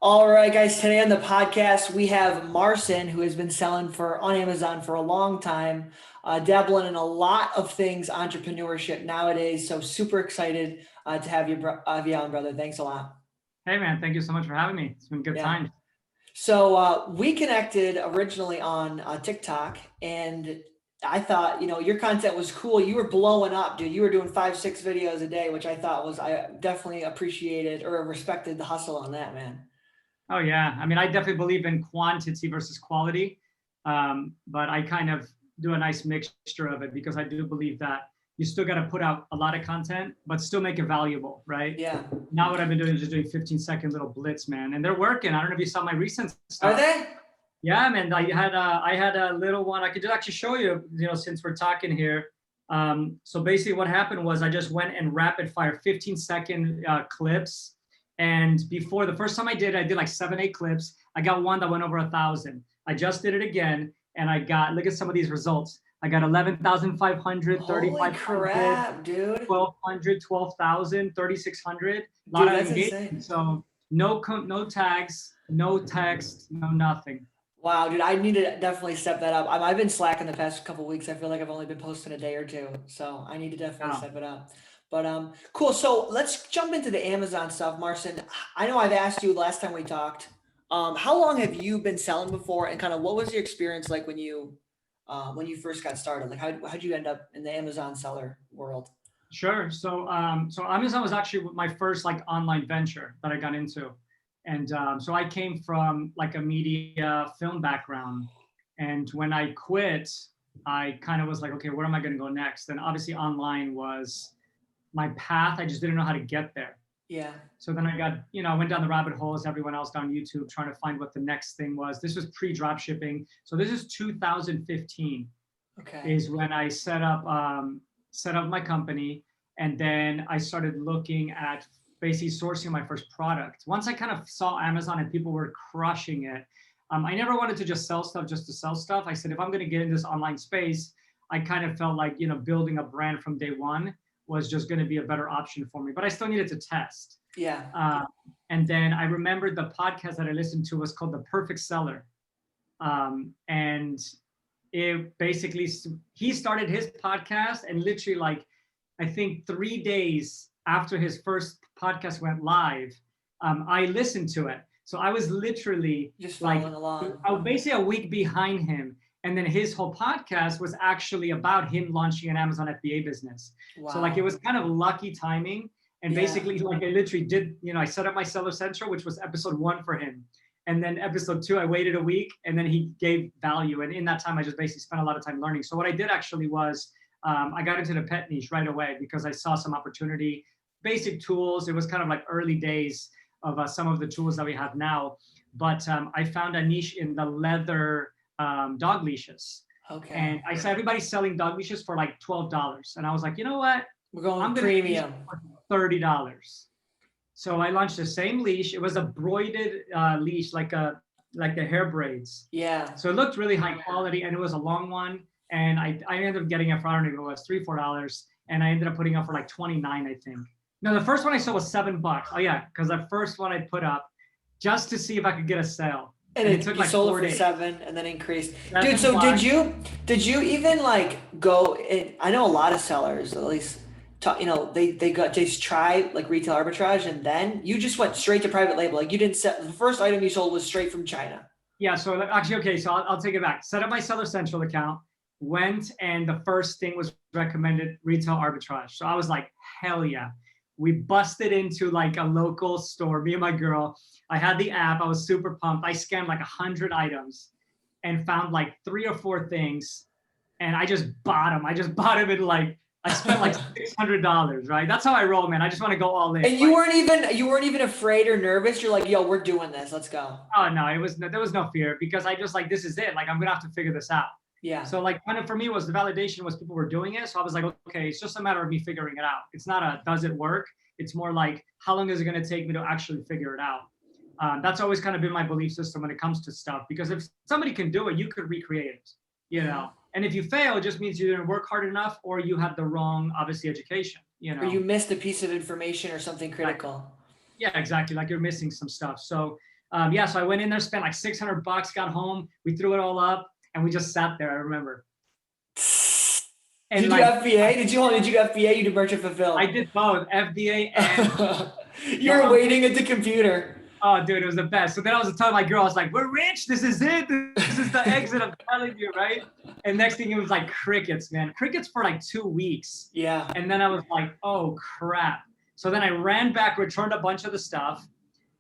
All right, guys. Today on the podcast, we have Marcin, who has been selling on Amazon for a long time, dabbling in a lot of things entrepreneurship nowadays. So super excited to have you on, brother. Thanks a lot. Hey man, thank you so much for having me. It's been good Yeah. times. So we connected originally on TikTok, and I thought, your content was cool. You were blowing up, dude. You were doing 5, 6 videos a day, which I definitely appreciated or respected the hustle on that, man. Oh yeah, I mean, I definitely believe in quantity versus quality, but I kind of do a nice mixture of it because I do believe that you still got to put out a lot of content, but still make it valuable, right? Yeah. Now what I've been doing is just doing 15-second little blitz, man, and they're working. I don't know if you saw my recent Are stuff. they? Yeah, man, I had a little one. I could just actually show you, since we're talking here. So basically, what happened was I just went and rapid fire 15-second clips. And before the first time I did like 7, 8 clips. I got one that went over 1,000. I just did it again, and look at some of these results. I got 11,500, Holy 3,500, crap, dude. 1,200, 12,000, 3,600. A lot Dude, of that's engagement. insane. So no tags, no text, no nothing. Wow, dude, I need to definitely step that up. I've been slacking the past couple weeks. I feel like I've only been posting a day or two, so I need to definitely Yeah. step it up. But cool. So let's jump into the Amazon stuff, Marcin. I know I've asked you last time we talked. How long have you been selling before, and kind of what was your experience like when you first got started? Like, how'd you end up in the Amazon seller world? Sure. So Amazon was actually my first like online venture that I got into, and so I came from like a media film background, and when I quit, I kind of was like, okay, where am I going to go next? And obviously, online was my path. I just didn't know how to get there. Yeah. So then I went down the rabbit hole as everyone else down YouTube, trying to find what the next thing was. This was pre-drop shipping, so this is 2015 Okay. is when I set up my company, and then I started looking at basically sourcing my first product. Once I kind of saw Amazon and people were crushing it, I never wanted to just sell stuff just to sell stuff. I said if I'm going to get in this online space, I kind of felt like building a brand from day one was just going to be a better option for me. But I still needed to test. Yeah. And then I remembered the podcast that I listened to was called The Perfect Seller. And it basically, he started his podcast, and literally like I think 3 days after his first podcast went live, I listened to it. So I was literally Just like following along. I was basically a week behind him, and then his whole podcast was actually about him launching an Amazon FBA business. Wow. So like it was kind of lucky timing. And Yeah. basically, like I literally did, I set up my Seller Central, which was episode 1 for him. And then episode 2, I waited a week, and then he gave value. And in that time, I just basically spent a lot of time learning. So what I did actually was I got into the pet niche right away because I saw some opportunity, basic tools. It was kind of like early days of some of the tools that we have now. But I found a niche in the leather dog leashes. Okay. And I saw everybody selling dog leashes for like $12. And I was like, you know what? We're going I'm gonna premium. $30. So I launched the same leash. It was a broided leash, like the hair braids. Yeah. So it looked really high quality, and it was a long one. And I ended up getting it for, I don't know if it was $3, $4, and I ended up putting up for like 29, I think. No, the first one I sold was $7. Oh yeah, because the first one I put up just to see if I could get a sale. And it took you like sold 4 it for days. 7 and then increased. That's Dude, so why- did you even like go I know a lot of sellers, at least they try like retail arbitrage, and then you just went straight to private label. Like you didn't set the first item you sold was straight from China. Yeah, so actually, okay, so I'll take it back. Set up my Seller Central account, went, and the first thing was recommended retail arbitrage. So I was like, hell yeah. We busted into like a local store, me and my girl. I had the app. I was super pumped. I scanned like 100 items and found like 3 or 4 things, and I just bought them. I just bought them in like, I spent like $600, right? That's how I roll, man. I just want to go all in. And you weren't even afraid or nervous. You're like, yo, we're doing this. Let's go. Oh no, there was no fear because I just like, this is it. Like I'm gonna have to figure this out. Yeah. So like kind of for me was the validation was people were doing it. So I was like, okay, it's just a matter of me figuring it out. It's not a does it work? It's more like how long is it going to take me to actually figure it out? That's always kind of been my belief system when it comes to stuff, because if somebody can do it, you could recreate it, And if you fail, it just means you didn't work hard enough, or you had the wrong, obviously, education, Or you missed a piece of information or something critical. Yeah, exactly. Like you're missing some stuff. So Yeah, so I went in there, spent like $600, got home, we threw it all up, and we just sat there. I remember. Did you do FBA? Did you do FBA? You did merchant fulfill? I did both FBA and. You're waiting at the computer. Oh, dude, it was the best. So then I was telling my girl, I was like, "We're rich. This is it. This is the exit. I'm telling you, right?" And next thing it was like crickets, man. Crickets for like 2 weeks. Yeah. And then I was like, "Oh crap!" So then I ran back, returned a bunch of the stuff,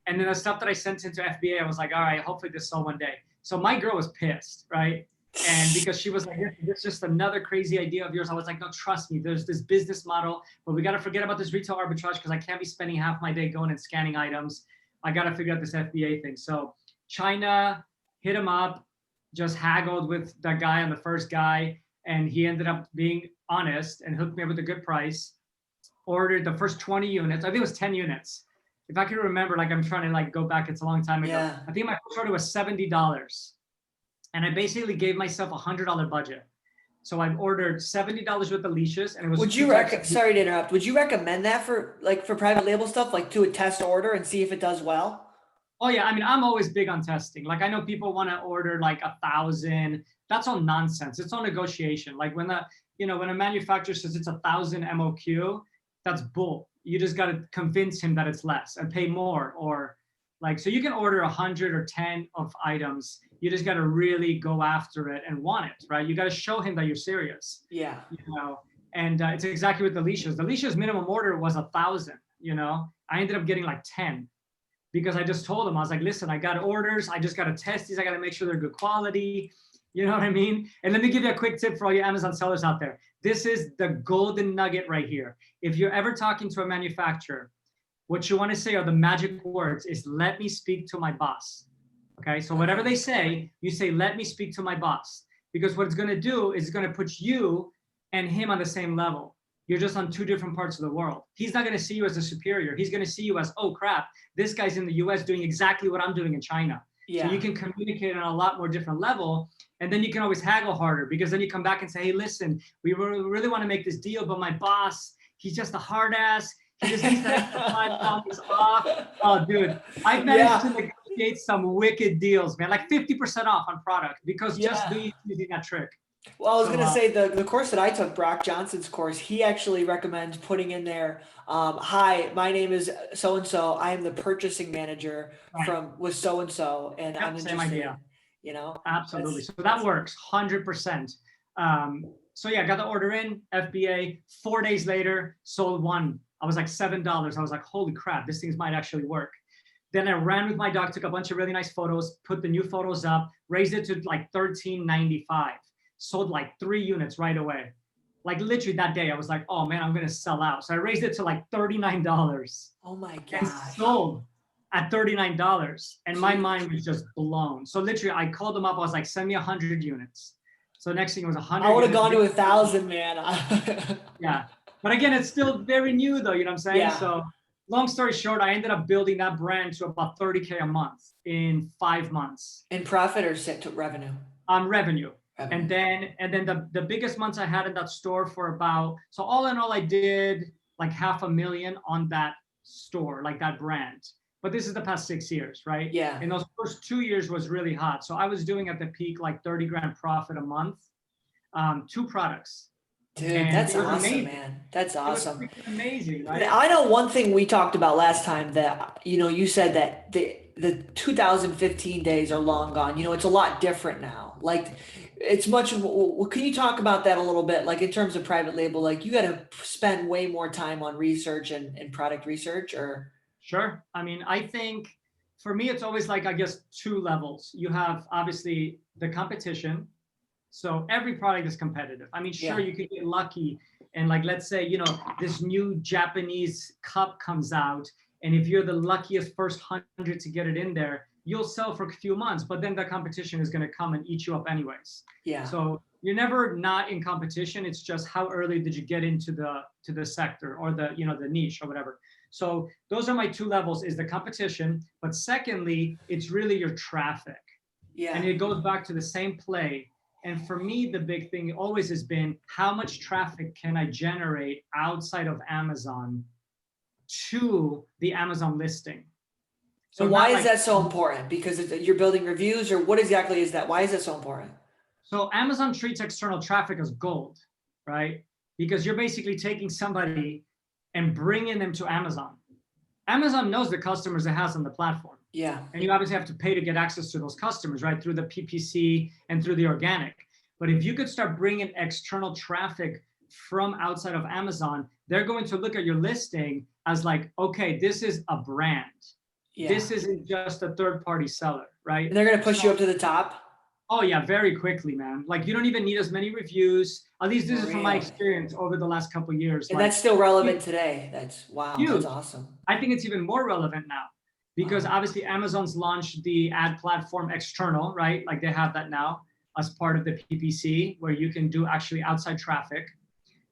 and then the stuff that I sent into FBA, I was like, "All right, hopefully this sold one day." So my girl was pissed, right? And because she was like, "This is just another crazy idea of yours," I was like, "No, trust me. There's this business model, but we got to forget about this retail arbitrage because I can't be spending half my day going and scanning items. I got to figure out this FBA thing." So China hit him up, just haggled with that guy on the first guy, and he ended up being honest and hooked me up with a good price. Ordered the first 20 units. I think it was 10 units. If I can remember, like I'm trying to like go back, it's a long time ago. Yeah. I think my first order was $70. And I basically gave myself $100 budget. So I ordered $70 worth of leashes, and it was. Sorry to interrupt. Would you recommend that for private label stuff, like do a test order and see if it does well? Oh yeah, I mean, I'm always big on testing. Like I know people want to order like 1,000. That's all nonsense. It's all negotiation. Like when when a manufacturer says it's 1,000 MOQ, that's bull. You just got to convince him that it's less and pay more, or like, so you can order 100 or 10 of items. You just got to really go after it and want it, right? You got to show him that you're serious. Yeah. And it's exactly with the leashes. The leashes minimum order was 1,000. I ended up getting like 10 because I just told him, I was like, "Listen, I got orders. I just got to test these. I got to make sure they're good quality." You know what I mean? And let me give you a quick tip for all you Amazon sellers out there. This is the golden nugget right here. If you're ever talking to a manufacturer, what you want to say are the magic words is, "Let me speak to my boss." Okay, so whatever they say, you say, "Let me speak to my boss." Because what it's going to do is it's going to put you and him on the same level. You're just on 2 different parts of the world. He's not going to see you as a superior. He's going to see you as, "Oh crap, this guy's in the US doing exactly what I'm doing in China." Yeah. So you can communicate on a lot more different level. And then you can always haggle harder, because then you come back and say, "Hey, listen, we really want to make this deal, but my boss, he's just a hard ass. He just needs that extra $5 off." Oh, dude, I've managed to negotiate some wicked deals, man, like 50% off on product because just using that trick. Well, I was going to say the course that I took, Brock Johnson's course, he actually recommends putting in there, "Hi, my name is so-and-so. I am the purchasing manager with so-and-so, and I'm interested." Same idea. Absolutely. So that that's works 100%. So yeah, got the order in, FBA, 4 days later, sold one. I was like $7. I was like, "Holy crap, this thing might actually work." Then I ran with my dog, took a bunch of really nice photos, put the new photos up, raised it to like $13.95. Sold like 3 units right away. Like literally that day, I was like, "Oh man, I'm gonna sell out." So I raised it to like $39. Oh my God. And sold at $39. And my mind was just blown. So literally I called them up. I was like, "Send me 100 units." So next thing it was 100. I would have gone to 1,000, man. Yeah. But again, it's still very new though, you know what I'm saying? Yeah. So long story short, I ended up building that brand to about 30K a month in 5 months. In profit or revenue? Revenue. And then the biggest months I had in that store for about, so all in all, I did like $500,000 on that store, like that brand. But this is the past 6 years, right? Yeah. And those first 2 years was really hot. So I was doing at the peak like 30 grand profit a month, 2 products. Dude, And that's it was awesome, amazing. man. That's awesome. It was freaking amazing, right? I know one thing we talked about last time that, you said that the 2015 days are long gone. It's a lot different now. Like it's much, can you talk about that a little bit? Like in terms of private label, like you got to spend way more time on research and product research, or? Sure. I mean, I think for me, it's always like, I guess, 2 levels. You have obviously the competition. So every product is competitive. I mean, sure, you could get lucky. And like, let's say, this new Japanese cup comes out. And if you're the luckiest first 100 to get it in there, you'll sell for a few months, but then the competition is going to come and eat you up anyways. Yeah. So you're never not in competition. It's just how early did you get into the sector or the niche or whatever. So those are my 2 levels, is the competition, but secondly, it's really your traffic. Yeah. And it goes back to the same play. And for me, the big thing always has been, how much traffic can I generate outside of Amazon to the Amazon listing? So And why not is like, that so important? Because you're building reviews, or what exactly is that? Why is that so important? so Amazon treats external traffic as gold, right? Because you're basically taking somebody and bringing them to Amazon. Amazon knows the customers it has on the platform. Yeah. And you obviously have to pay to get access to those customers, right? Through the PPC and through the organic. But if you could start bringing external traffic from outside of Amazon, they're going to look at your listing as like, okay, this is a brand. Yeah. This isn't just a third-party seller, right? And they're going to push you up to the top. Oh yeah, very quickly, man. Like you don't even need as many reviews. At least this is from my Really? experience over the last couple of years. And Like that's still relevant today. That's wow. That's huge. awesome. I think it's even more relevant now because Wow. obviously Amazon's launched the ad platform external, right? Like they have that now as part of the PPC where you can do actually outside traffic.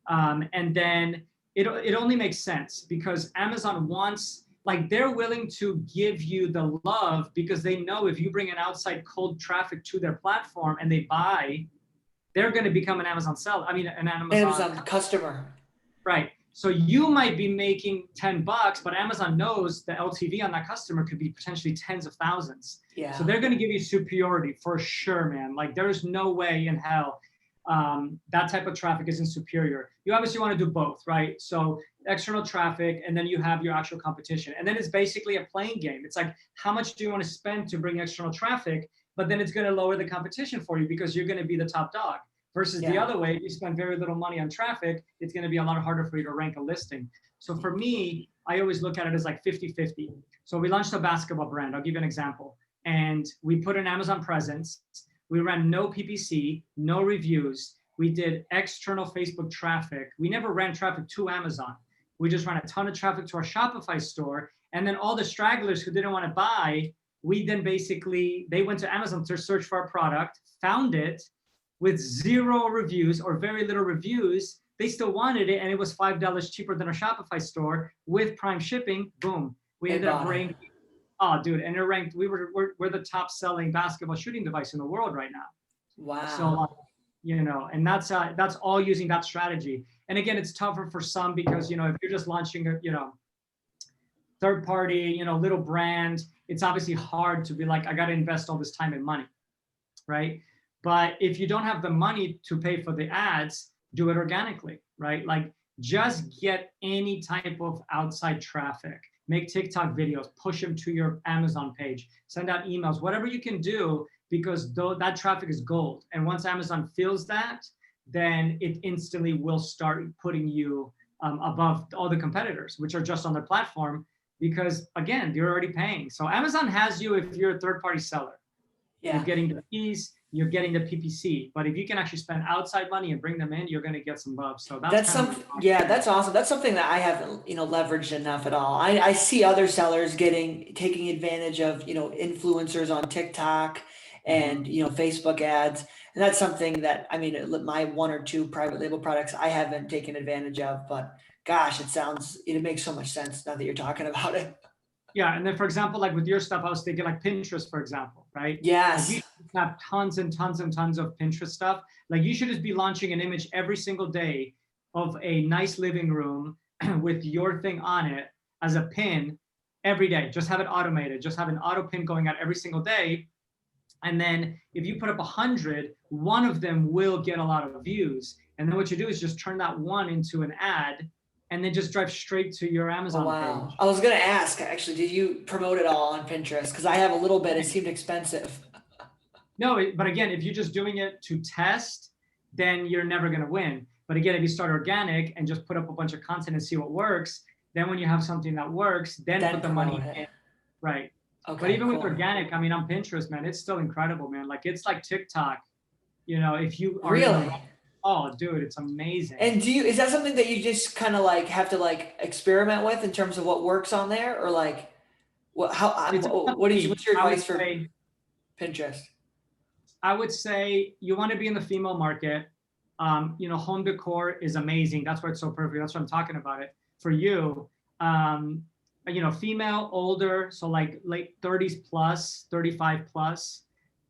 And then it only makes sense because Amazon wants, like they're willing to give you the love because they know if you bring an outside cold traffic to their platform and they buy, they're going to become an Amazon seller. I mean, an Amazon customer. right. So you might be making $10, but Amazon knows the LTV on that customer could be potentially tens of thousands. Yeah. So they're going to give you superiority for sure, man. Like there's no way in hell that type of traffic isn't superior. You obviously want to do both, right? So external traffic, and then you have your actual competition. And then it's basically a playing game. It's like, how much do you want to spend to bring external traffic? But then it's going to lower the competition for you because you're going to be the top dog. Versus the other way, if you spend very little money on traffic, it's going to be a lot harder for you to rank a listing. So for me, I always look at it as like 50-50. So we launched a basketball brand. I'll give you an example. And we put an Amazon presence. We ran no PPC, no reviews. We did external Facebook traffic. We never ran traffic to Amazon. We just ran a ton of traffic to our Shopify store. And then all the stragglers who didn't want to buy, we then basically, they went to Amazon to search for our product, found it with 0 reviews or very little reviews. They still wanted it, and it was $5 cheaper than our Shopify store with Prime shipping. Boom. We ended up ranking. Oh, dude, and it ranked. We're the top selling basketball shooting device in the world right now. Wow. So, you know, and that's all using that strategy. And again, it's tougher for some because, you know, if you're just launching a, you know, third party, you know, little brand, it's obviously hard to be like, I got to invest all this time and money, right? But if you don't have the money to pay for the ads, do it organically, right? Like just get any type of outside traffic, make TikTok videos, push them to your Amazon page, send out emails, whatever you can do, because that traffic is gold. And once Amazon feels that, then it instantly will start putting you above all the competitors, which are just on their platform, because again, you're already paying. So Amazon has you if you're a third-party seller. Yeah. You're getting the fees, you're getting the PPC. But if you can actually spend outside money and bring them in, you're going to get some love. So that's that's awesome. That's something that I haven't, you know, leveraged enough at all. I see other sellers taking advantage of, you know, influencers on TikTok and, you know, Facebook ads. And that's something that, I mean, my 1 or 2 private label products I haven't taken advantage of, but gosh, it makes so much sense now that you're talking about it. Yeah, and then for example, like with your stuff, I was thinking like Pinterest, for example, right? Yes. Like you have tons and tons and tons of Pinterest stuff. Like you should just be launching an image every single day of a nice living room with your thing on it as a pin every day. Just have it automated. Just have an auto pin going out every single day. And then if you put up 100, one of them will get a lot of views. And then what you do is just turn that one into an ad and then just drive straight to your Amazon page. I was going to ask, actually, did you promote it all on Pinterest? Because I have a little bit. It seemed expensive. No, but again, if you're just doing it to test, then you're never going to win. But again, if you start organic and just put up a bunch of content and see what works, then when you have something that works, then put the money in. Right. Okay, but even with organic, I mean, on Pinterest, man, it's still incredible, man. Like it's like TikTok, you know, if you are oh, dude, it's amazing. And is that something that you just kind of like have to like experiment with in terms of what works on there, or like what's your advice for Pinterest? I would say you want to be in the female market. You know, home decor is amazing. That's why it's so perfect. That's why I'm talking about it for you. You know, female, older, so like late 30s plus, 35 plus,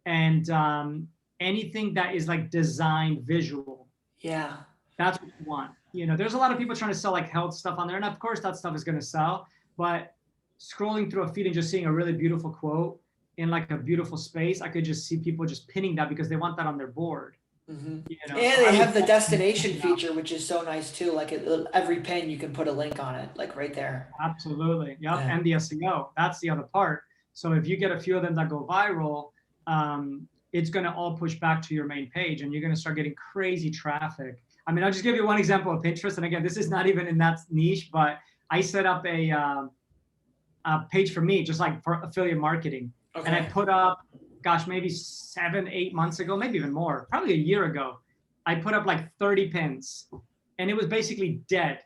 and anything that is like design visual. Yeah. That's what you want. You know, there's a lot of people trying to sell like health stuff on there. And of course that stuff is going to sell, but scrolling through a feed and just seeing a really beautiful quote in like a beautiful space, I could just see people just pinning that because they want that on their board. Mm-hmm. You know? And So they I have would the destination feature, which is so nice too. Like every pin, you can put a link on it, like right there. absolutely, yep. Yeah. And the SEO, that's the other part. So if you get a few of them that go viral, it's going to all push back to your main page, and you're going to start getting crazy traffic. I mean, I'll just give you one example of Pinterest. And again, this is not even in that niche, but I set up a page for me, just like for affiliate marketing. Okay. And I put up, gosh, maybe 7, 8 months ago, maybe even more, probably a year ago, I put up like 30 pins, and it was basically dead.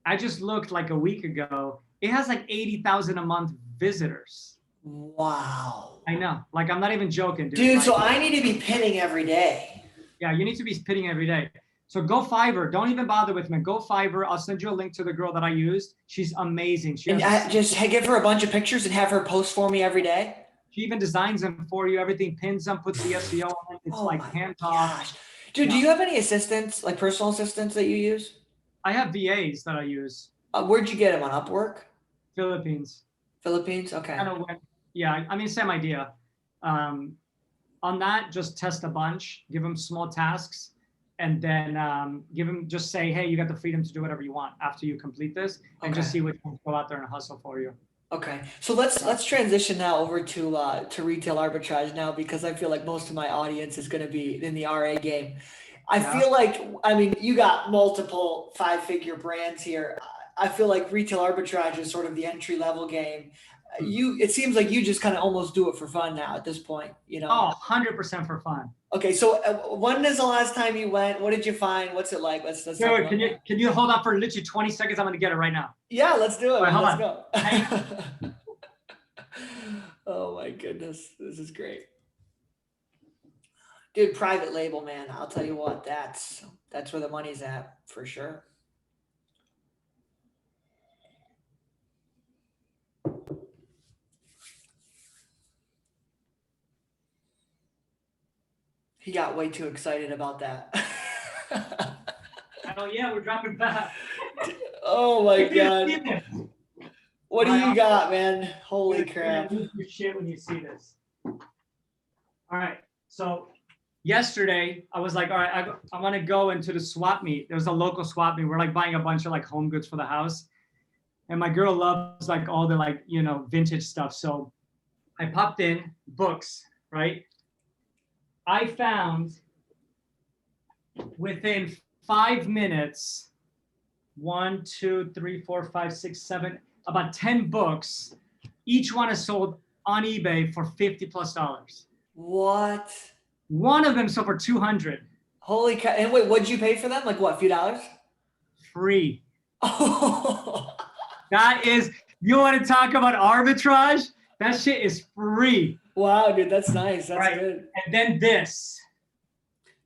I just looked like a week ago. It has like 80,000 a month visitors. Wow. I know. Like, I'm not even joking, dude. Dude, like, so I need to be pinning every day. Yeah, you need to be pinning every day. So go Fiverr. Don't even bother with me. Go Fiverr. I'll send you a link to the girl that I used. She's amazing. And I just give her a bunch of pictures and have her post for me every day. She even designs them for you. Everything, pins them, puts the SEO on it. It's like hands off. Dude, Yeah. do you have any assistants, like personal assistants that you use? I have VAs that I use. Where'd you get them, on Upwork? Philippines. Philippines? Okay. Yeah, I mean, same idea. On that, just test a bunch, give them small tasks, and then give them, just say, hey, you got the freedom to do whatever you want after you complete this, and just see which ones go out there and hustle for you. Okay, so let's transition now over to retail arbitrage now, because I feel like most of my audience is going to be in the RA game. I feel like, I mean, you got multiple 5-figure brands here. I feel like retail arbitrage is sort of the entry level game. It seems like you just kind of almost do it for fun now at this point, you know? Oh, 100% for fun. Okay, so when is the last time you went? What did you find? What's it like? Let's Dude, can you hold on for literally 20 seconds? I'm going to get it right now. Yeah, let's do it. Right, let's go. Oh my goodness, this is great. Dude, private label, man. I'll tell you what, that's where the money's at for sure. He got way too excited about that. Oh yeah, we're dropping back. Oh my God. What do you got, man? Holy crap. Lose your shit when you see this. All right. So yesterday I was like, all right, I want to go into the swap meet. There's a local swap meet. We're like buying a bunch of like home goods for the house. And my girl loves like all the like, you know, vintage stuff. So I popped in books, right? I found within 5 minutes, 1, 2, 3, 4, 5, 6, 7, about 10 books. Each one is sold on eBay for $50+. What? One of them sold for $200. Holy cow. And wait, what'd you pay for them? Like what, a few dollars? Free. Oh. That is, you want to talk about arbitrage? That shit is free. Wow, dude, that's nice. That's right. good. And then this.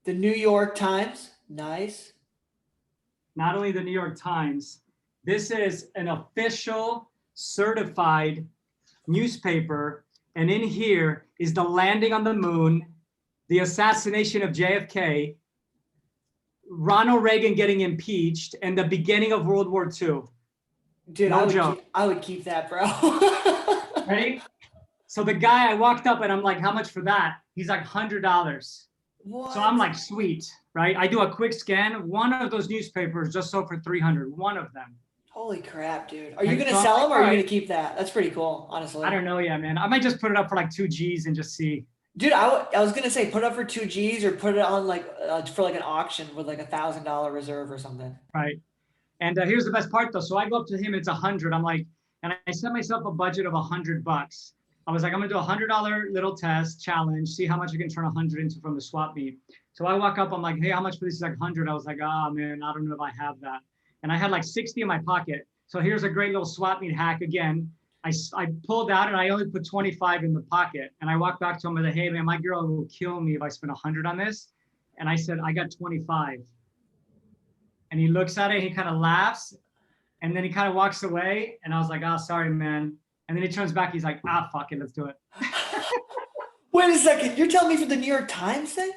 The New York Times. Nice. Not only the New York Times, this is an official certified newspaper. And in here is the landing on the moon, the assassination of JFK, Ronald Reagan getting impeached, and the beginning of World War II. Dude, No I would keep that, bro. Ready? So the guy, I walked up and I'm like, how much for that? He's like, $100. What? So I'm like, sweet, right? I do a quick scan. One of those newspapers just sold for $300. One of them. Holy crap, dude. Are you going to sell them or are you going to keep that? That's pretty cool, honestly. I don't know yet, man. I might just put it up for like 2 G's and just see. Dude, I was going to say put it up for 2 G's or put it on like for like an auction with like $1,000 reserve or something. Right. And here's the best part though. So I go up to him, it's 100. I'm like, and I set myself a budget of $100. I was like, I'm gonna do $100 little test challenge, see how much I can turn 100 into from the swap meet. So I walk up, I'm like, hey, how much for this? He's like 100. I was like, oh man, I don't know if I have that. And I had like 60 in my pocket. So here's a great little swap meet hack again. I pulled out and I only put 25 in the pocket. And I walked back to him and said, hey man, my girl will kill me if I spend 100 on this. And I said, I got 25. And he looks at it, he kind of laughs, and then he kind of walks away. And I was like, oh, sorry, man. And then he turns back, he's like, ah, fuck it, let's do it. Wait a second, you're telling me for the New York Times thing?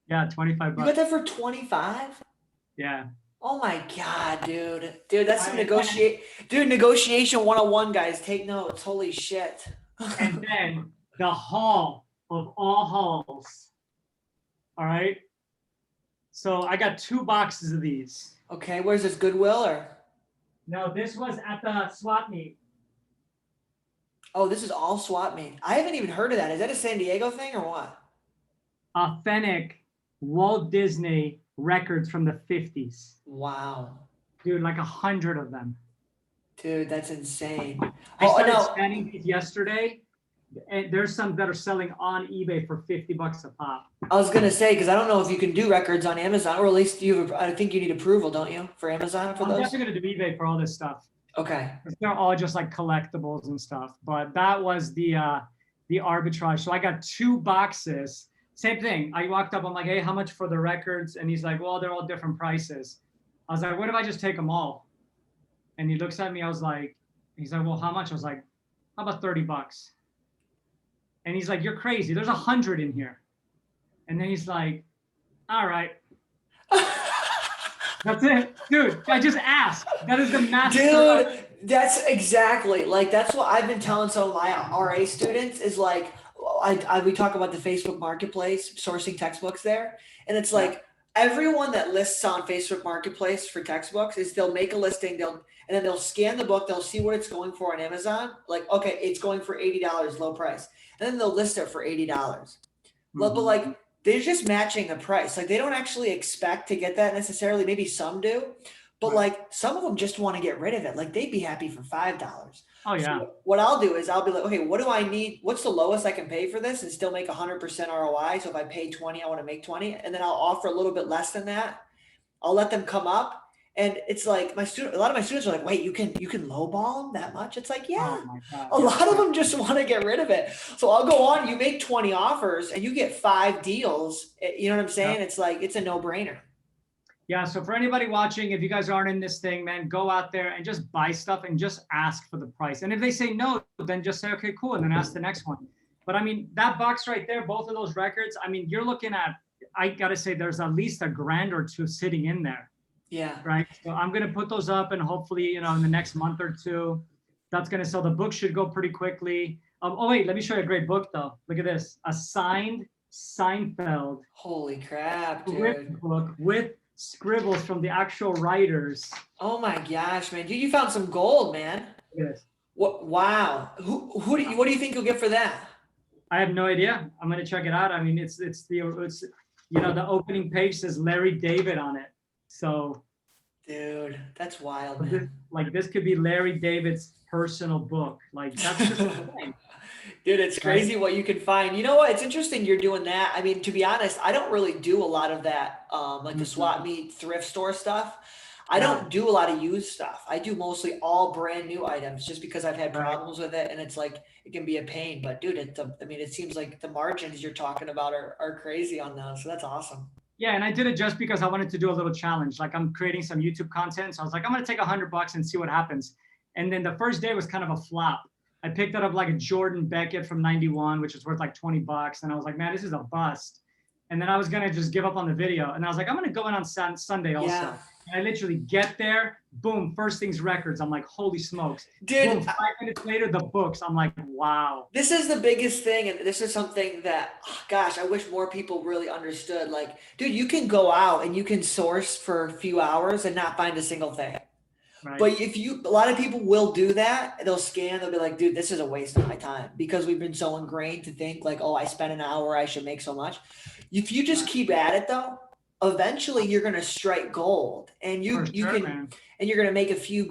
Yeah, $25. You got that for 25? Yeah. Oh my God, dude. Dude, that's some I- negotiation 101, guys. Take notes. Holy shit. and then the haul of all hauls. All right. So I got 2 boxes of these. Okay, where's this, Goodwill or? No, this was at the swap meet. Oh, this is all swap meet. I haven't even heard of that. Is that a San Diego thing or what? Authentic Walt Disney records from the 50s. Wow. Dude, like 100 of them. Dude, that's insane. I Oh, started no. scanning these yesterday, and there's some that are selling on eBay for $50 a pop. I was gonna say, because I don't know if you can do records on Amazon, or at least I think you need approval, don't you, for Amazon for I'm those? definitely gonna do eBay for all this stuff. Okay. They're all just like collectibles and stuff. But that was the arbitrage. So I got 2 boxes. Same thing. I walked up. I'm like, hey, how much for the records? And he's like, well, they're all different prices. I was like, what if I just take them all? And he looks at me. He's like, well, how much? I was like, how about $30? And he's like, you're crazy. There's 100 in here. And then he's like, all right. That's it, dude. I just asked. That is the master. Dude, that's exactly like that's what I've been telling some of my RA students is like we talk about the Facebook Marketplace sourcing textbooks there, and it's like everyone that lists on Facebook Marketplace for textbooks is they'll make a listing, and then they'll scan the book, they'll see what it's going for on Amazon, like okay, it's going for $80, low price, and then they'll list it for $80. But like they're just matching the price. Like they don't actually expect to get that necessarily. Maybe some do, but like some of them just want to get rid of it. Like they'd be happy for $5. Oh yeah. So what I'll do is I'll be like, okay, what do I need? What's the lowest I can pay for this and still make 100% ROI? So if I pay 20, I want to make 20, and then I'll offer a little bit less than that. I'll let them come up. And it's like a lot of my students are like, wait, you can lowball them that much? It's like, yeah, Oh my God. a lot of them just want to get rid of it. So I'll go on, you make 20 offers and you get 5 deals. You know what I'm saying? Yeah. It's like, it's a no brainer. Yeah. So for anybody watching, if you guys aren't in this thing, man, go out there and just buy stuff and just ask for the price. And if they say no, then just say, okay, cool. And then ask the next one. But I mean, that box right there, both of those records, I mean, you're looking at, I got to say there's at least $1,000 or $2 sitting in there. Yeah. Right. So I'm going to put those up and hopefully, in the next month or two, that's going to sell. The book should go pretty quickly. Oh, wait, let me show you a great book though. Look at this. A signed Seinfeld. Holy crap, Grip dude. book with scribbles from the actual writers. Oh my gosh, man. Dude, you found some gold, man. Look at this. What? Wow. What do you think you'll get for that? I have no idea. I'm going to check it out. I mean, it's the opening page says Larry David on it. So, dude, that's wild, man. This could be Larry David's personal book. Like that's just insane. Dude, it's crazy what you can find. You know what? It's interesting you're doing that. I mean, to be honest, I don't really do a lot of that, like the swap meet thrift store stuff. I don't do a lot of used stuff. I do mostly all brand new items just because I've had problems with it, and it's like it can be a pain. But dude, it seems like the margins you're talking about are crazy on those. So that's awesome. Yeah, and I did it just because I wanted to do a little challenge. Like I'm creating some YouTube content. So I was like, I'm gonna take $100 and see what happens. And then the first day was kind of a flop. I picked up like a Jordan Beckett from 91, which is worth like $20. And I was like, man, this is a bust. And then I was gonna just give up on the video. And I was like, I'm gonna go in on Sunday also. Yeah. And I literally get there, boom, first thing's records. I'm like, holy smokes. Dude, boom, 5 minutes later, the books. I'm like, wow. This is the biggest thing. And this is something that, gosh, I wish more people really understood. Like, dude, you can go out and you can source for a few hours and not find a single thing. Right. But a lot of people will do that. They'll scan, they'll be like, dude, this is a waste of my time because we've been so ingrained to think like, oh, I spent an hour, I should make so much. If you just keep at it though, eventually you're going to strike gold and you're going to make a few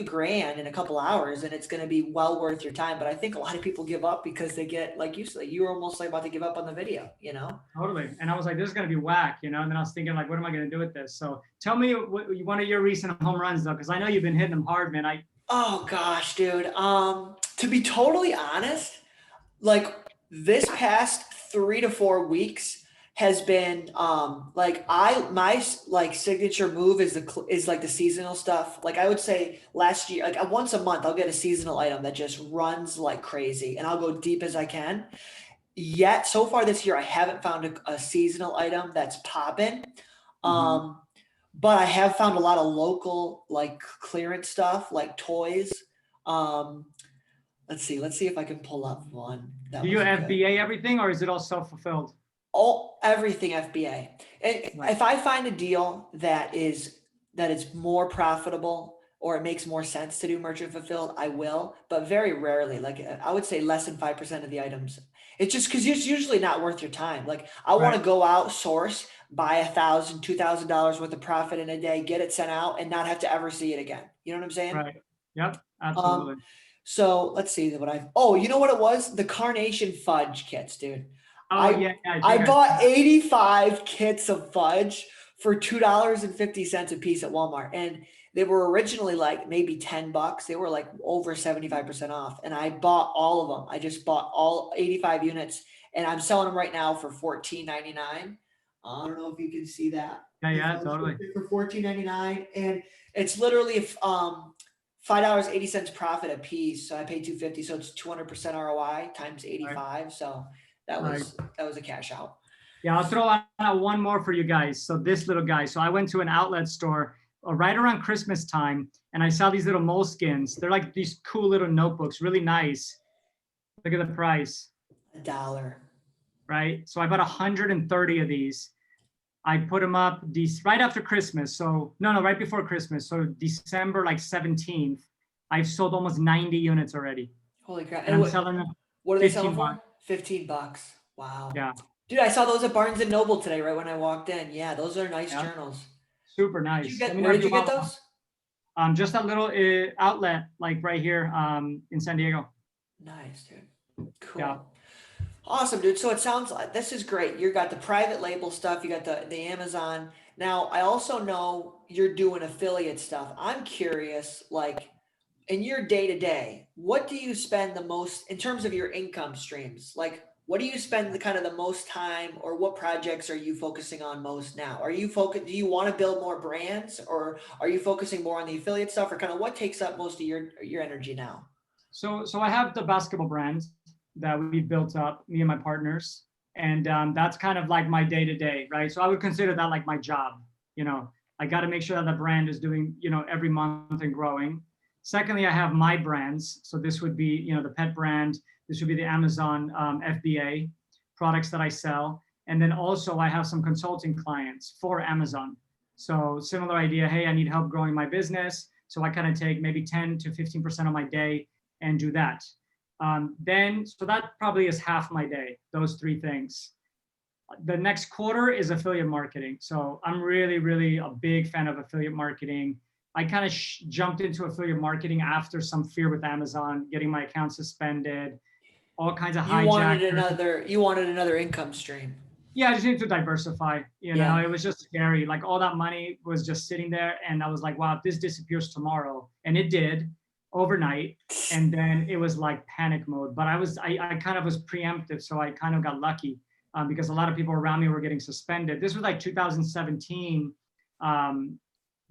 grand in a couple hours and it's going to be well worth your time. But I think a lot of people give up because they get, like you said, you were almost like about to give up on the video, Totally. And I was like, this is going to be whack, and then I was thinking like, what am I going to do with this? So tell me one of your recent home runs though, because I know you've been hitting them hard, man. Oh gosh, dude. To be totally honest, like this past 3 to 4 weeks has been my signature move is like the seasonal stuff. Like I would say last year, like once a month, I'll get a seasonal item that just runs like crazy and I'll go deep as I can. Yet so far this year, I haven't found a seasonal item that's popping. but I have found a lot of local like clearance stuff, like toys. Um, let's see if I can pull up one that Do you was good. FBA everything, or is it all self-fulfilled? All everything FBA. And Right. if I find a deal that is more profitable or it makes more sense to do merchant fulfilled, I will, but very rarely. Like I would say less than 5% of the items. It's just because it's usually not worth your time. Like I want to Right. go out, source, buy $1,000, $2,000 worth of profit in a day, get it sent out, and not have to ever see it again. You know what I'm saying? Right. Yep. Um, Absolutely. so let's see what I. Oh, you know what it was? The carnation fudge kits, dude. Oh I yeah, I I think I. bought 85 kits of fudge for $2.50 a piece at Walmart, and they were originally like maybe $10. They were like over 75% off, and I bought all of them. I just bought all 85 units, and I'm selling them right now for $14.99. I don't know if you can see that. Yeah, The yeah, fudge totally. kit for $14.99, and it's literally if $5.80 profit a piece. So I paid 250, so it's 200% ROI times Right. 85. So that Right. was a cash out. Yeah, I'll throw out one more for you guys. So this little guy. So I went to an outlet store right around Christmas time, and I saw these little moleskins. They're like these cool little notebooks, really nice. Look at the price, $1. right? So I bought 130 of these. I put them up these right after Christmas. So no, right before Christmas. So December like 17th, I've sold almost 90 units already, Holy crap. and And I'm selling them what are they selling 15 for? bucks. $15. Wow. Yeah, Dude, I saw those at Barnes and Noble today, right when I walked in. Yeah, those are nice yeah, journals. super nice. Let me Where know if did you you get want one. those? Just a little outlet like right here in San Diego. Nice, dude. Yeah. Cool. Awesome, dude. So it sounds like this is great. You got the private label stuff, you got the Amazon. Now, I also know you're doing affiliate stuff. I'm curious, like in your day to day, what do you spend the most in terms of your income streams? Like, what do you spend the kind of the most time, or what projects are you focusing on most now? Are you focused? Do you want to build more brands, or are you focusing more on the affiliate stuff, or kind of what takes up most of your energy now? So I have the basketball brand that we built up, me and my partners, and that's kind of like my day to day, right? So I would consider that like my job. You know, I got to make sure that the brand is doing, every month and growing. Secondly, I have my brands. So this would be, the pet brand. This would be the Amazon FBA products that I sell, and then also I have some consulting clients for Amazon. So similar idea. Hey, I need help growing my business. So I kind of take maybe 10 to 15% of my day and do that. So that probably is half my day, those three things. The next quarter is affiliate marketing. So I'm really, really a big fan of affiliate marketing. I kind of jumped into affiliate marketing after some fear with Amazon, getting my account suspended, all kinds of hijackers. You wanted another income stream. Yeah, I just need to diversify. Yeah. It was just scary. Like all that money was just sitting there, and I was like, wow, if this disappears tomorrow, and it did overnight, and then it was like panic mode. But I kind of was preemptive, so I kind of got lucky because a lot of people around me were getting suspended. This was like 2017.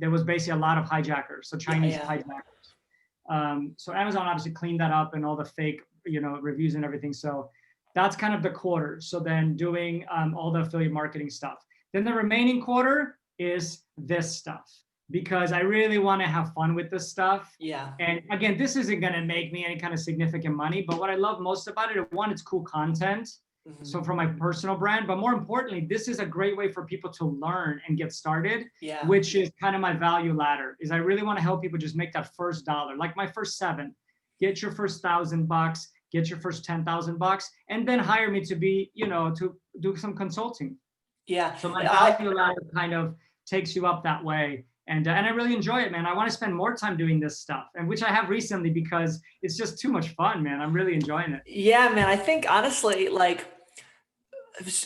There was basically a lot of hijackers, so Chinese Yeah. hijackers. So Amazon obviously cleaned that up and all the fake, reviews and everything. So that's kind of the quarter. So then doing all the affiliate marketing stuff. Then the remaining quarter is this stuff because I really want to have fun with this stuff. Yeah. And again, this isn't going to make me any kind of significant money, but what I love most about it, one, it's cool content. Mhm. So for my personal brand, but more importantly, this is a great way for people to learn and get started, Yeah. which is kind of my value ladder, is I really want to help people just make that first dollar, like my first 7, get your first $1,000, get your first $10,000, and then hire me to be, to do some consulting. Yeah. So my value ladder kind of takes you up that way. And I really enjoy it, man. I want to spend more time doing this stuff, and which I have recently because it's just too much fun, man. I'm really enjoying it. Yeah, man. I think honestly, like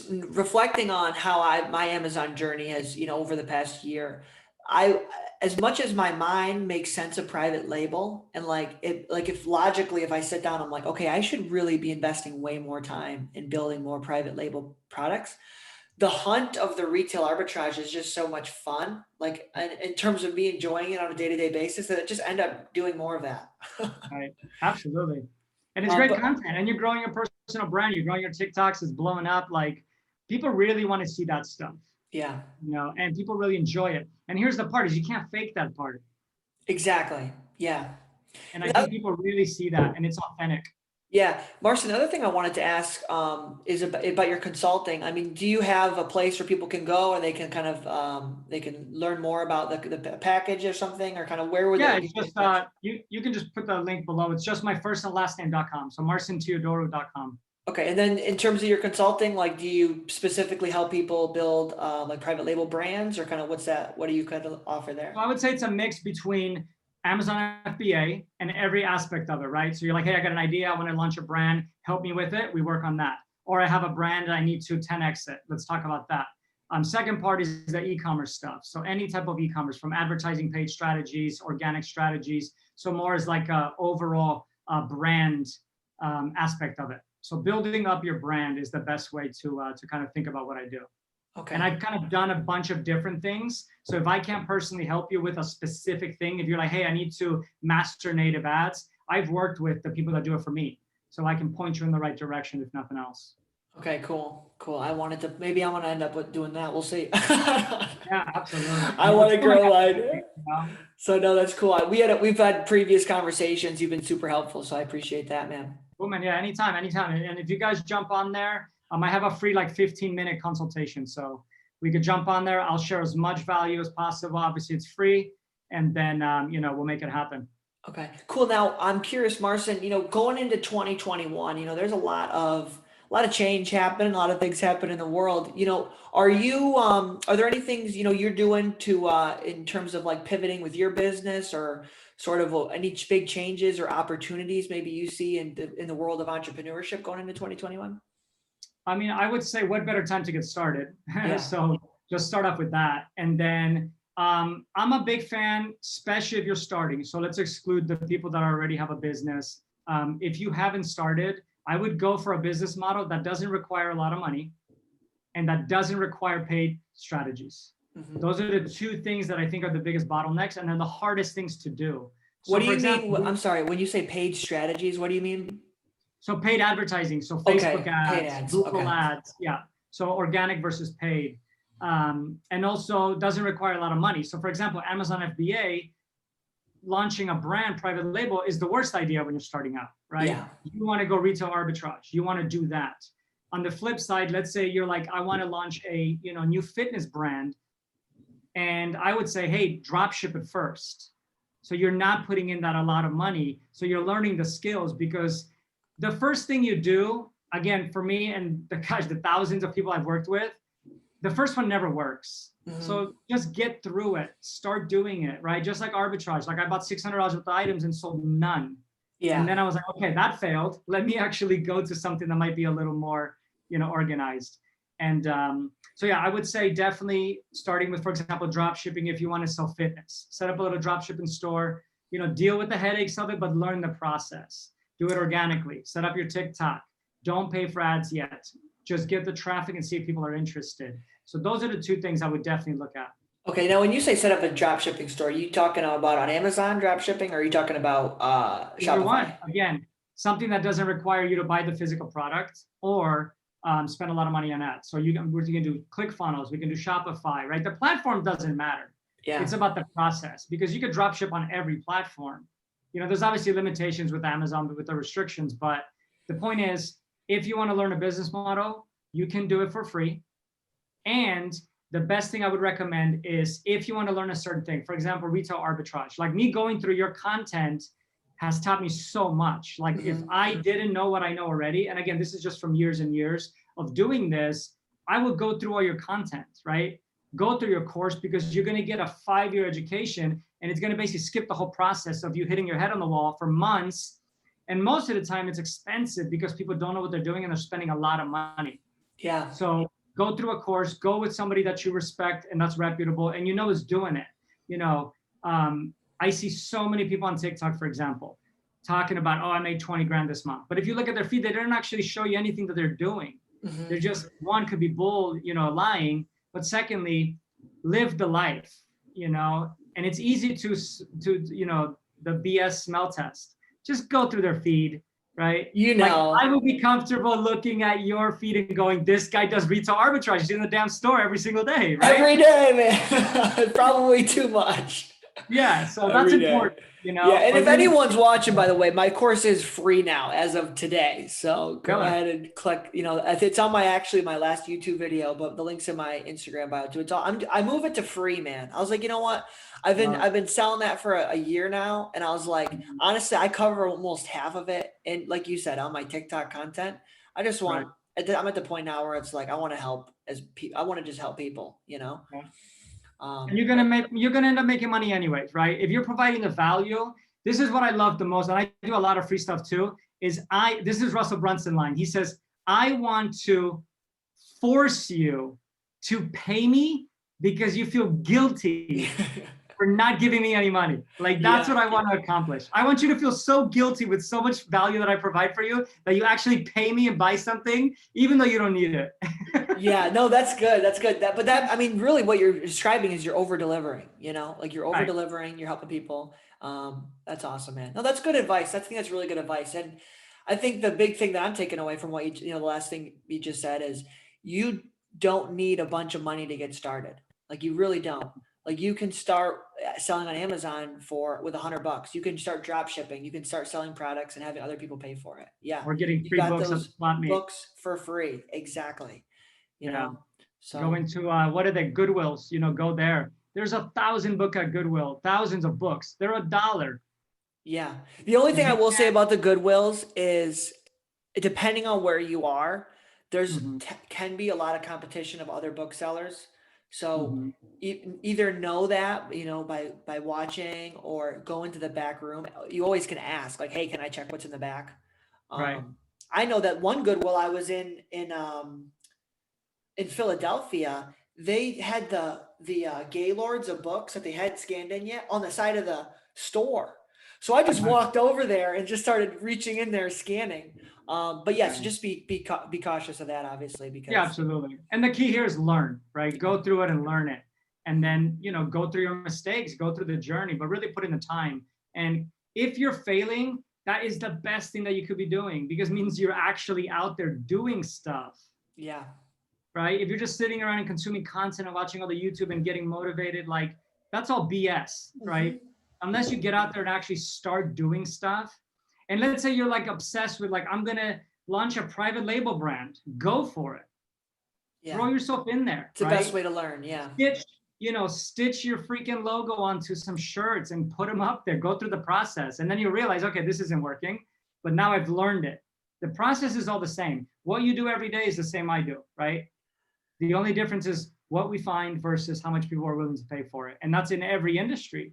reflecting on how my Amazon journey has, over the past year, I as much as my mind makes sense of private label and if logically if I sit down, I'm like, okay, I should really be investing way more time in building more private label products. The hunt of the retail arbitrage is just so much fun. Like in terms of me enjoying it on a day-to-day basis, that I just end up doing more of that. Right. Absolutely. And it's great But content. And you're growing your personal brand. You're growing your TikToks. It's blowing up. Like people really want to see that stuff. Yeah, and people really enjoy it. And here's the part is you can't fake that part. exactly. Yeah. And I think people really see that and it's authentic. Yeah, Marcin, another thing I wanted to ask is about your consulting. I mean, do you have a place where people can go and they can kind of they can learn more about the package or something, or kind of where would Yeah, they? it's just you can just put the link below. It's just my first and last name.com. So marcinteodoro.com. Okay, and then in terms of your consulting, like, do you specifically help people build like private label brands, or kind of what's that? What do you kind of offer there? So I would say it's a mix between Amazon FBA and every aspect of it, right? So you're like, hey, I got an idea, I want to launch a brand, help me with it. We work on that. Or I have a brand and I need to 10x it. Let's talk about that. Second part is the e-commerce stuff. So any type of e-commerce, from advertising page strategies, organic strategies. So more is like a overall brand aspect of it. So building up your brand is the best way to kind of think about what I do. Okay. And I've kind of done a bunch of different things. So if I can't personally help you with a specific thing, if you're like, hey, I need to master native ads, I've worked with the people that do it for me. So I can point you in the right direction, if nothing else. Okay, cool. Maybe I want to end up with doing that. We'll see. Yeah, absolutely. I want to grow line. You know? So no, that's cool. We've had previous conversations. You've been super helpful. So I appreciate that, man. Cool, man. Yeah, anytime. And if you guys jump on there, I have a free like 15-minute consultation. So we could jump on there. I'll share as much value as possible. Obviously it's free. And then, we'll make it happen. Okay, cool. Now I'm curious, Marcin, going into 2021, there's a lot of change happening, a lot of things happen in the world. Are there any things, you're doing to, in terms of like pivoting with your business, or sort of any big changes or opportunities maybe you see in the world of entrepreneurship going into 2021? I mean, I would say what better time to get started. Yeah. So just start off with that. And then I'm a big fan, especially if you're starting. So let's exclude the people that already have a business. If you haven't started, I would go for a business model that doesn't require a lot of money and that doesn't require paid strategies. Mm-hmm. Those are the two things that I think are the biggest bottlenecks and then the hardest things to do. So what do you mean? I'm sorry, when you say paid strategies, what do you mean? So paid advertising, so Facebook ads, Google ads, yeah. So organic versus paid. And also doesn't require a lot of money. So for example, Amazon FBA, launching a brand private label is the worst idea when you're starting out, right? Yeah. You want to go retail arbitrage. You want to do that. On the flip side, let's say you're like, I want to launch a new fitness brand. And I would say, hey, drop ship it first. So you're not putting in that a lot of money. So you're learning the skills, because the first thing you do, again, for me and the thousands of people I've worked with, the first one never works. Mm-hmm. So just get through it, start doing it, right? Just like arbitrage, like I bought $600 worth of items and sold none. Yeah. And then I was like, okay, that failed. Let me actually go to something that might be a little more, organized. And so yeah, I would say definitely starting with, for example, drop shipping. If you want to sell fitness, set up a little drop shipping store, deal with the headaches of it, but learn the process. Do it organically. Set up your TikTok. Don't pay for ads yet. Just get the traffic and see if people are interested. So those are the two things I would definitely look at. Okay, now when you say set up a drop shipping store, are you talking about on Amazon drop shipping, or are you talking about Shopify? One. Again, something that doesn't require you to buy the physical product or spend a lot of money on ads. So we can do ClickFunnels, we can do Shopify, right? The platform doesn't matter. Yeah. It's about the process, because you could drop ship on every platform. There's obviously limitations with Amazon with the restrictions, but the point is, if you want to learn a business model, you can do it for free. And the best thing I would recommend is if you want to learn a certain thing, for example, retail arbitrage, like me going through your content has taught me so much. Like if I didn't know what I know already, and again, this is just from years and years of doing this, I would go through all your content, right? Go through your course, because you're going to get a 5-year education, and it's going to basically skip the whole process of you hitting your head on the wall for months. And most of the time it's expensive because people don't know what they're doing and they're spending a lot of money. Yeah. So go through a course, go with somebody that you respect and that's reputable and is doing it. I see so many people on TikTok, for example, talking about, oh, I made 20 grand this month. But if you look at their feed, they don't actually show you anything that they're doing. Mm-hmm. They're just, one, could be lying, but secondly, live the life, and it's easy to the BS smell test. Just go through their feed, right? You Like know, I would be comfortable looking at your feed and going, this guy does retail arbitrage. He's in the damn store every single day, right? every day, man. Probably too much. Yeah, so that's Every day. important, you Yeah, know, and but if really, anyone's watching, by the way, my course is free now as of today. So go really, ahead and click. You know, it's on my my last YouTube video, but the link's in my Instagram bio too. It's all I move it to free, man. I was like, you know what? I've been selling that for a year now, and I was like, honestly, I cover almost half of it, and like you said, on my TikTok content, I just right. want. I'm at the point now where it's like I want to help I want to just help people, you know. Yeah. And you're gonna end up making money anyways, right? If you're providing the value, this is what I love the most, and I do a lot of free stuff too. This is Russell Brunson line. He says, I want to force you to pay me because you feel guilty for not giving me any money. Like that's Yeah. what I want to accomplish. I want you to feel so guilty with so much value that I provide for you that you actually pay me and buy something, even though you don't need it. Yeah, no, that's good. That's good. I mean, really what you're describing is you're over delivering, you know, like you're over Right. delivering, you're helping people. That's awesome, man. No, that's good advice. I think that's really good advice. And I think the big thing that I'm taking away from what you know, the last thing you just said is you don't need a bunch of money to get started. Like you really don't. Like you can start selling on Amazon with $100. You can start drop shipping. You can start selling products and having other people pay for it. Yeah. Or getting You free got books of those Swap Meet. books for free. Exactly. You Yeah. know, so Go into what are they, Goodwills, you know, go there. There's 1,000 book at Goodwill, thousands of books. They're $1. yeah. The only thing I You will say can, about the Goodwills is depending on where you are, mhm, can be a lot of competition of other booksellers. So mhm, either know that, you know, by watching or go into the back room. You always can ask like, hey, can I check what's in the back? right. I know that one Goodwill I was in Philadelphia, they had the Gaylords of books that they hadn't scanned in yet on the side of the store. So I just Uh-huh. walked over there and just started reaching in there scanning. But yes, Yeah. just be cautious of that, obviously, Yeah, because absolutely. And the key here is learn, right? Go through it and learn it. And then, you know, go through your mistakes, go through the journey, but really put in the time. And if you're failing, that is the best thing that you could be doing because it means you're actually out there doing stuff. yeah, Right? If you're just sitting around and consuming content and watching all the YouTube and getting motivated, like that's all BS, right? Unless you get out there and actually start doing stuff. And let's say you're like obsessed with like, I'm gonna launch a private label brand. Go for it. Throw yeah, yourself in there, it's the right? best way to learn. Yeah, Stitch your freaking logo onto some shirts and put them up there. Go through the process. And then you realize, okay, this isn't working, but now I've learned it. The process is all the same. What you do every day is the same I do, right? The only difference is what we find versus how much people are willing to pay for it. And that's in every industry,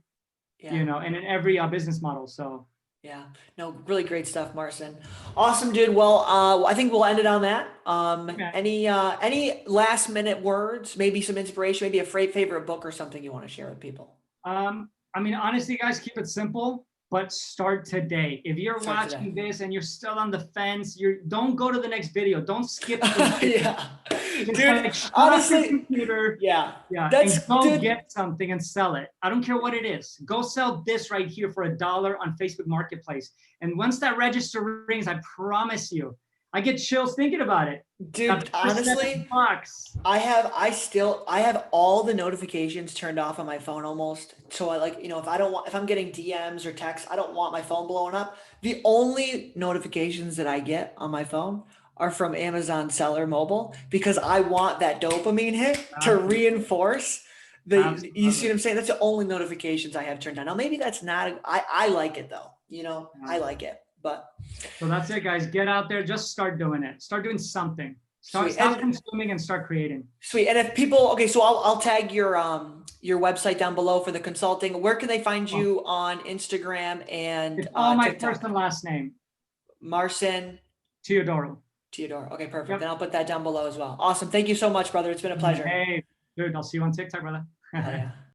yeah, you know, and in every business model. So yeah. No, really great stuff, Marcin. Awesome, dude. Well, I think we'll end it on that. okay. Any last minute words, maybe some inspiration, maybe a favorite book or something you want to share with people? I mean, honestly, guys, keep it simple, but start today. If you're Start today. watching this and you're still on the fence, don't go to the next video. Don't skip this video. Yeah, Just dude. like shut off your Honestly, computer, yeah. yeah, That's and go dude. get something and sell it. I don't care what it is. Go sell this right here for $1 on Facebook Marketplace. And once that register rings, I promise you, I get chills thinking about it. Dude, honestly, $7. I have all the notifications turned off on my phone almost. So I like, you know, if I'm getting DMs or texts, I don't want my phone blowing up. The only notifications that I get on my phone are from Amazon Seller Mobile because I want that dopamine hit to reinforce you see what I'm saying? That's the only notifications I have turned on. Now maybe that's not, I like it though, you know, I like it, but. So that's it, guys. Get out there. Just start doing it. Start doing something. Stop consuming and start creating. Sweet. And if people, okay, so I'll tag your website down below for the consulting. Where can they find you on Instagram and It's all my TikTok? first and last name. Marcin Teodoro. Okay, perfect. Yep. Then I'll put that down below as well. Awesome. Thank you so much, brother. It's been a pleasure. Hey, dude, I'll see you on TikTok, brother. Yeah.